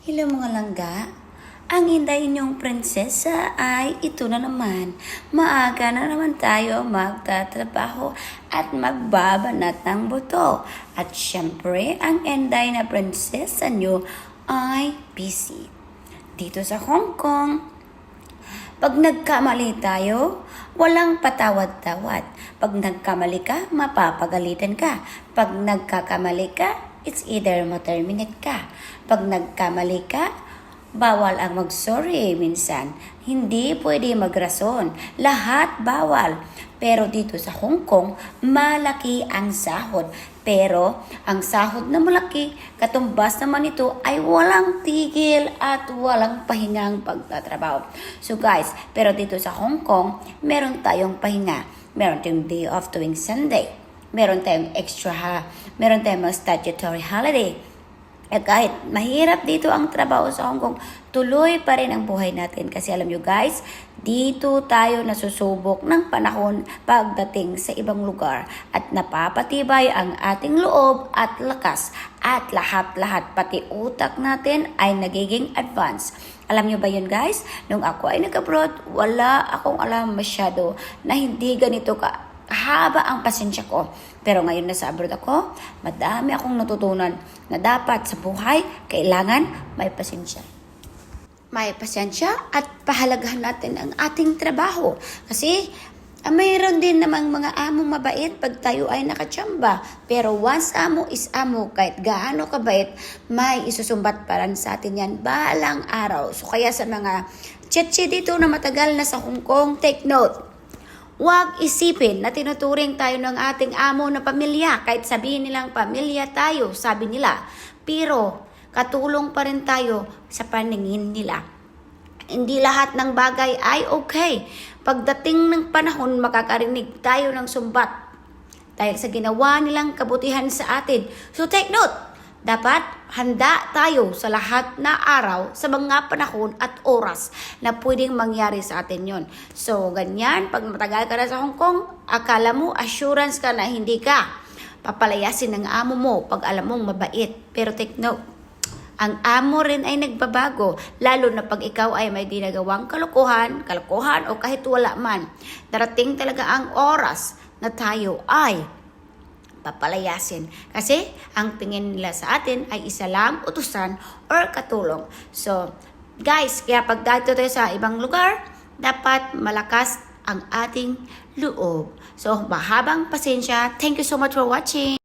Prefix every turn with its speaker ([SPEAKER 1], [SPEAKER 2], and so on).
[SPEAKER 1] Hello mga langga, ang inday inyong prinsesa ay ito na naman. Maaga na naman tayo magtatrabaho at magbabanat ng buto. At syempre, ang inday na prinsesa nyo ay busy. Dito sa Hong Kong, pag nagkamali tayo, walang patawad-tawad. Pag nagkamali ka, mapapagalitan ka. Pag nagkakamali ka, it's either ma-terminate ka. Pag nagkamali ka, bawal ang mag-sorry minsan. Hindi pwede magrason. Lahat bawal. Pero dito sa Hong Kong, malaki ang sahod. Pero ang sahod na malaki, katumbas naman ito ay walang tigil at walang pahingang pagtatrabaho. So guys, pero dito sa Hong Kong, meron tayong pahinga. Meron tayong day off tuwing Sunday. Meron tayong meron tayong mga statutory holiday. At kahit mahirap dito ang trabaho sa Hong Kong, tuloy pa rin ang buhay natin. Kasi alam nyo guys, dito tayo nasusubok ng panahon pagdating sa ibang lugar. At napapatibay ang ating loob at lakas. At lahat-lahat, pati utak natin ay nagiging advance. Alam nyo ba yun guys? Nung ako ay nag-abroad, wala akong alam masyado na hindi ganito haba ang pasensya ko. Pero ngayon na sa abroad ako, madami akong natutunan na dapat sa buhay, kailangan may pasensya. May pasensya at pahalagahan natin ang ating trabaho. Kasi mayroon din namang mga among mabait pag tayo ay nakatsamba. Pero once amo is amo, kahit gaano kabait, may isusumbat pa rin sa atin yan balang araw. So kaya sa mga tsetsi dito na matagal na sa Hong Kong, take note. Huwag isipin na tinuturing tayo ng ating amo na pamilya. Kahit sabihin nilang pamilya tayo, sabi nila. Pero katulong pa rin tayo sa paningin nila. Hindi lahat ng bagay ay okay. Pagdating ng panahon, makakarinig tayo ng sumbat dahil sa ginawa nilang kabutihan sa atin. So take note, dapat handa tayo sa lahat na araw, sa mga panahon at oras na pwedeng mangyari sa atin yon. So, ganyan, pag matagal ka na sa Hong Kong, akala mo, assurance ka na hindi ka papalayasin ng amo mo pag alam mong mabait. Pero take note, ang amo rin ay nagbabago, lalo na pag ikaw ay may ginagawang kalokohan o kahit wala man. Darating talaga ang oras na tayo ay papalayasin. Kasi ang tingin nila sa atin ay isa lang utusan or katulong. So, guys, kaya pag dito tayo sa ibang lugar, dapat malakas ang ating loob. So, mahabang pasensya. Thank you so much for watching.